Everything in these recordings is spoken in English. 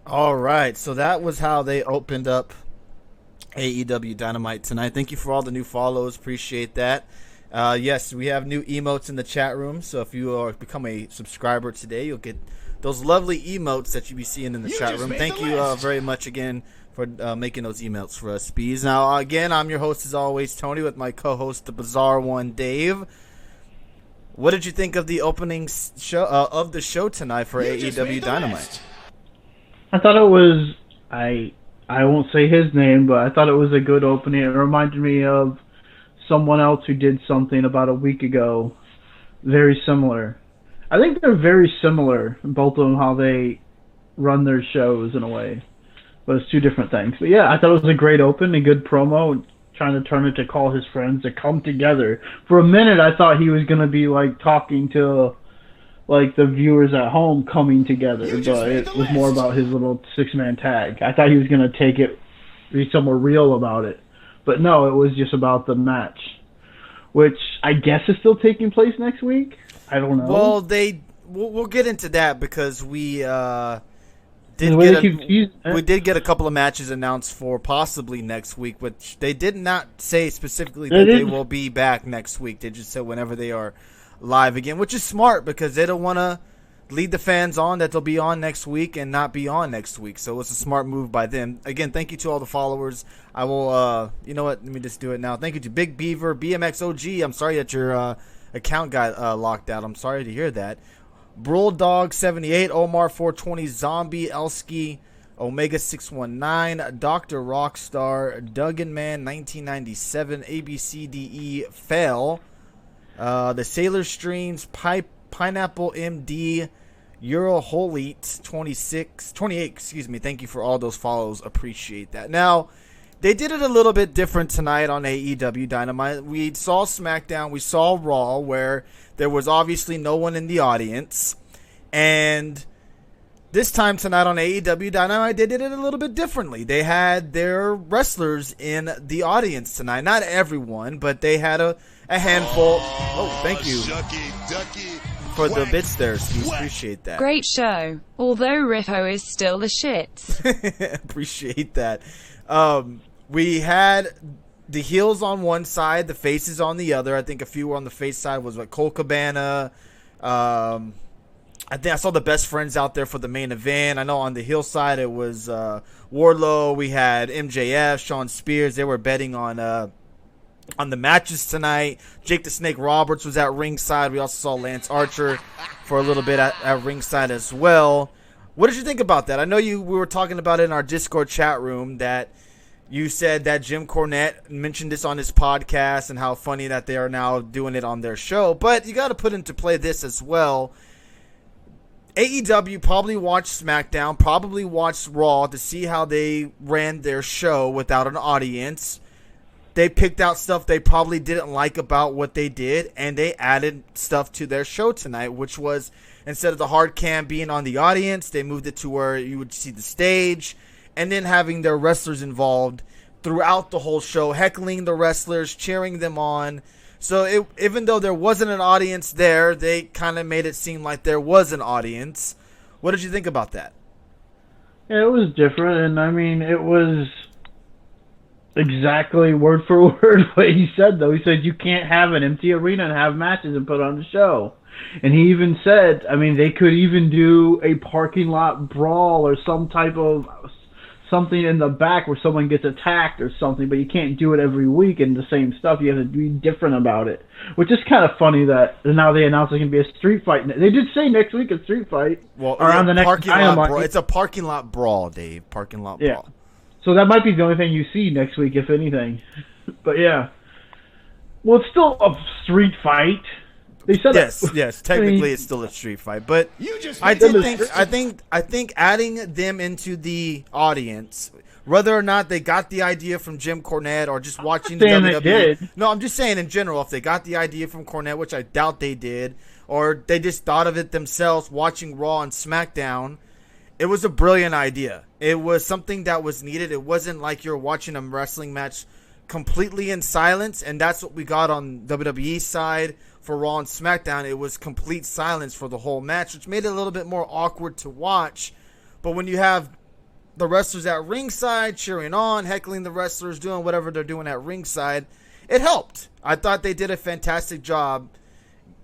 All right, so that was how they opened up AEW Dynamite tonight. Thank you for all the new follows. Appreciate that. Yes, we have new emotes in the chat room. So if you are become a subscriber today, you'll get those lovely emotes that you be seeing in the chat room. Thank you very much again for making those emotes for us, Bees. Now, again, I'm your host as always, Tony, with my co-host, the bizarre one, Dave. What did you think of the opening show of the show tonight for AEW Dynamite? I thought it was I won't say his name, but I thought it was a good opening. It reminded me of someone else who did something about a week ago, very similar. I think they're very similar, both of them, how they run their shows in a way, but it's two different things. But yeah, I thought it was a great open, a good promo, trying to turn it to call his friends to come together. For a minute, I thought he was gonna be like talking to like the viewers at home coming together, but it was more about his little six-man tag. I thought he was going to take it, be somewhere real about it, but no, it was just about the match, which I guess is still taking place next week. I don't know. Well, we'll get into that because we did get a couple of matches announced for possibly next week, which they did not say specifically that they will be back next week. They just said whenever they are live again, which is smart because they don't want to lead the fans on that they'll be on next week and not be on next week. So it's a smart move by them. Again, thank you to all the followers. I will, you know what? Let me just do it now. Thank you to Big Beaver, BMX OG. I'm sorry that your account got locked out. I'm sorry to hear that. Bulldog 78, Omar 420, Zombie Elsky, Omega 619, Dr. Rockstar, Duggan Man 1997, ABCDE Fail. The Sailor Streams, Pineapple MD, Euro Holite 28, excuse me. Thank you for all those follows. Appreciate that. Now, they did it a little bit different tonight on AEW Dynamite. We saw SmackDown, we saw Raw, where there was obviously no one in the audience. And this time tonight on AEW Dynamite, they did it a little bit differently. They had their wrestlers in the audience tonight. Not everyone, but they had a handful. Oh, thank you for the bits there, Steve. Appreciate that. Great show. Although Riffo is still the shits. Appreciate that. We had the heels on one side, the faces on the other. I think a few were on the face side. Was what, Cole Cabana. I think I saw the Best Friends out there for the main event. I know on the heel side it was Wardlow. We had MJF, Shawn Spears. They were betting on the matches tonight. Jake the Snake Roberts was at ringside. We also saw Lance Archer for a little bit at ringside as well. What did you think about that? I know we were talking about it in our Discord chat room that you said that Jim Cornette mentioned this on his podcast and how funny that they are now doing it on their show. But you got to put into play this as well. AEW probably watched SmackDown, probably watched Raw to see how they ran their show without an audience. They picked out stuff they probably didn't like about what they did, and they added stuff to their show tonight, which was, instead of the hard cam being on the audience, they moved it to where you would see the stage, and then having their wrestlers involved throughout the whole show, heckling the wrestlers, cheering them on. So even though there wasn't an audience there, they kind of made it seem like there was an audience. What did you think about that? Yeah, it was different, and I mean, it was exactly word for word what he said, though. He said you can't have an empty arena and have matches and put on the show. And he even said, I mean, they could even do a parking lot brawl or some type of something in the back where someone gets attacked or something, but you can't do it every week and the same stuff. You have to be different about it, which is kind of funny that now they announced there's going to be a street fight. They did say next week a street fight. Well, around the next Dynamite. It's a parking lot brawl, Dave. Parking lot brawl. So that might be the only thing you see next week, if anything. But yeah. Well, it's still a street fight. They said yes. Technically, it's still a street fight, but I think adding them into the audience, whether or not they got the idea from Jim Cornette or just watching the WWE. No, I'm just saying in general, if they got the idea from Cornette, which I doubt they did, or they just thought of it themselves watching Raw and SmackDown, it was a brilliant idea. It was something that was needed. It wasn't like you're watching a wrestling match completely in silence, and that's what we got on WWE's side. For Raw and SmackDown, it was complete silence for the whole match, which made it a little bit more awkward to watch. But when you have the wrestlers at ringside, cheering on, heckling the wrestlers, doing whatever they're doing at ringside. It helped. I thought they did a fantastic job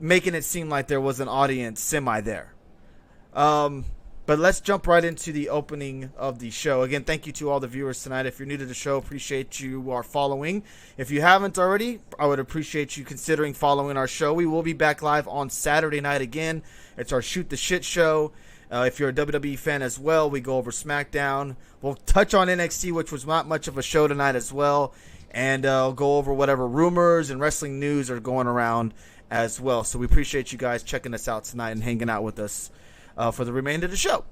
making it seem like there was an audience semi there. But let's jump right into the opening of the show. Again, thank you to all the viewers tonight. If you're new to the show, appreciate you are following. If you haven't already, I would appreciate you considering following our show. We will be back live on Saturday night again. It's our Shoot the Shit show. If you're a WWE fan as well, we go over SmackDown. We'll touch on NXT, which was not much of a show tonight as well. And go over whatever rumors and wrestling news are going around as well. So we appreciate you guys checking us out tonight and hanging out with us for the remainder of the show.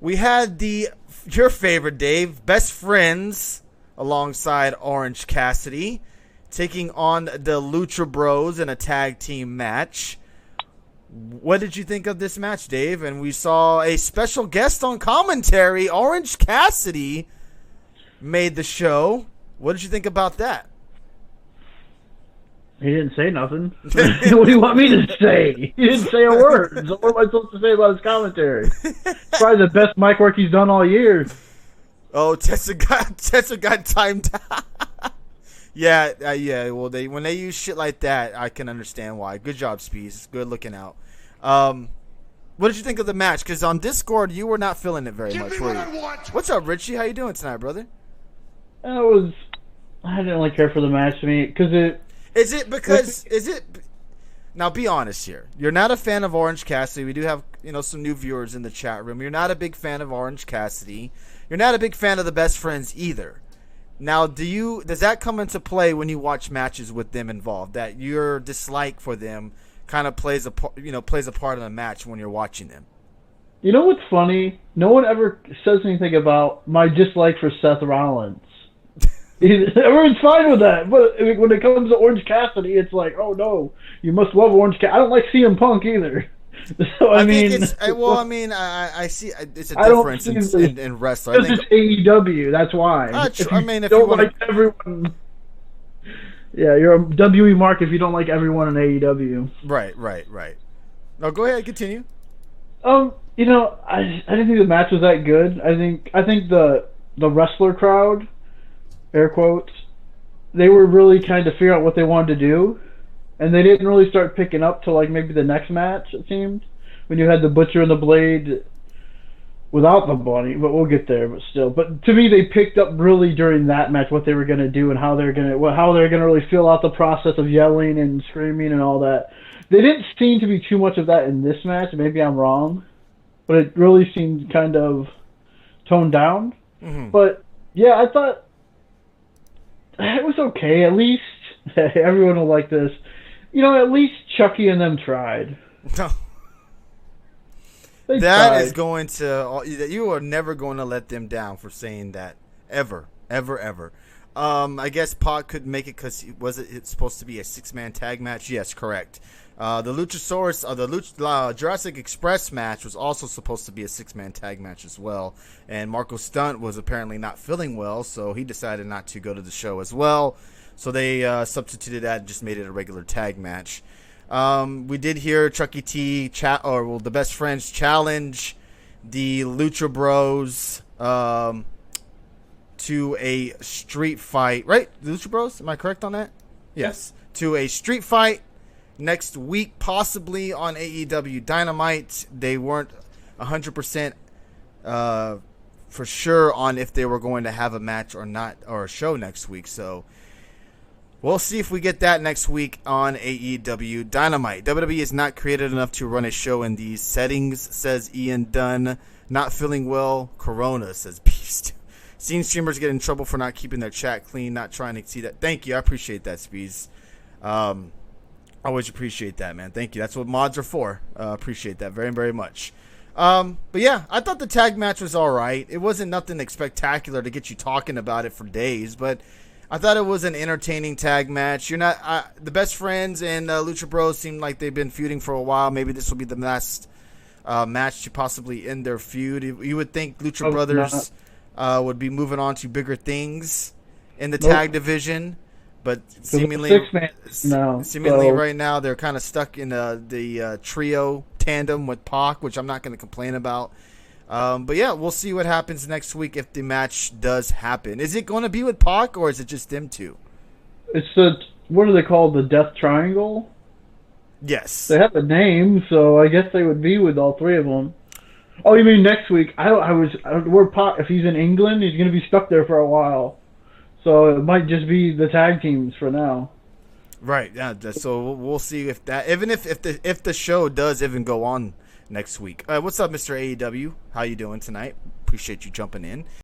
We had your favorite, Dave, Best Friends alongside Orange Cassidy taking on the Lucha Bros in a tag team match. What did you think of this match, Dave? And we saw a special guest on commentary. Orange Cassidy made the show. What did you think about that? He didn't say nothing. What do you want me to say? He didn't say a word. So what am I supposed to say about his commentary? Probably the best mic work he's done all year. Oh, Tessa got timed out. Yeah. Well, when they use shit like that, I can understand why. Good job, Spees. Good looking out. What did you think of the match? Because on Discord, you were not feeling it very much, were you? What's up, Richie? How you doing tonight, brother? I didn't really care for the match to me because it. Is it? Now, be honest here. You're not a fan of Orange Cassidy. We do have, some new viewers in the chat room. You're not a big fan of Orange Cassidy. You're not a big fan of the Best Friends either. Now, does that come into play when you watch matches with them involved? That your dislike for them kind of plays a part in the match when you're watching them. You know what's funny? No one ever says anything about my dislike for Seth Rollins. Everyone's fine with that, but when it comes to Orange Cassidy, it's like, oh no, you must love Orange Cassidy. I don't like CM Punk either. So I see it's a difference in wrestling. Because it's AEW, that's why. If you like everyone, yeah, you're a WE mark if you don't like everyone in AEW. Right. No, go ahead, continue. I didn't think the match was that good. I think the wrestler crowd, air quotes, they were really trying to figure out what they wanted to do, and they didn't really start picking up till like maybe the next match, it seemed, when you had the Butcher and the Blade without the Bunny, but we'll get there. But still, but to me, they picked up really during that match what they were going to do and how they're going to really feel out the process of yelling and screaming and all that. They didn't seem to be too much of that in this match. Maybe I'm wrong, but it really seemed kind of toned down. Mm-hmm. But yeah, I thought it was okay. At least everyone will like this. At least Chucky and them tried. That is going to. You are never going to let them down for saying that ever. I guess Pac could make it because it's supposed to be a 6-man tag match. Yes, correct. The Luchasaurus, the Jurassic Express match was also supposed to be a 6-man tag match as well. And Marco Stunt was apparently not feeling well, so he decided not to go to the show as well. So they substituted that and just made it a regular tag match. We did hear Chucky T, the Best Friends challenge the Lucha Bros to a street fight. Right? The Lucha Bros? Am I correct on that? Yes. To a street fight next week, possibly on AEW Dynamite. They weren't 100% for sure on if they were going to have a match or not, or a show next week. So we'll see if we get that next week on AEW Dynamite. WWE is not creative enough to run a show in these settings, says Ian Dunn. Not feeling well, Corona, says Beast. Seen streamers get in trouble for not keeping their chat clean, not trying to see that. Thank you. I appreciate that, Speeds. Always appreciate that, man. Thank you. That's what mods are for. Appreciate that very, very much. But yeah, I thought the tag match was all right. It wasn't nothing spectacular to get you talking about it for days, but I thought it was an entertaining tag match. The Best Friends and Lucha Bros seem like they've been feuding for a while. Maybe this will be the last match to possibly end their feud. You would think Lucha Brothers would be moving on to bigger things in the tag division. But seemingly right now they're kind of stuck in the trio tandem with Pac, which I'm not going to complain about. But yeah, we'll see what happens next week if the match does happen. Is it going to be with Pac or is it just them two? It's what are they called? The Death Triangle? Yes. They have a name, so I guess they would be with all three of them. Oh, you mean next week? Where Pac, if he's in England, he's going to be stuck there for a while. So it might just be the tag teams for now. Right. Yeah. So we'll see if that, even if the show does even go on next week. What's up, Mr. AEW? How you doing tonight? Appreciate you jumping in.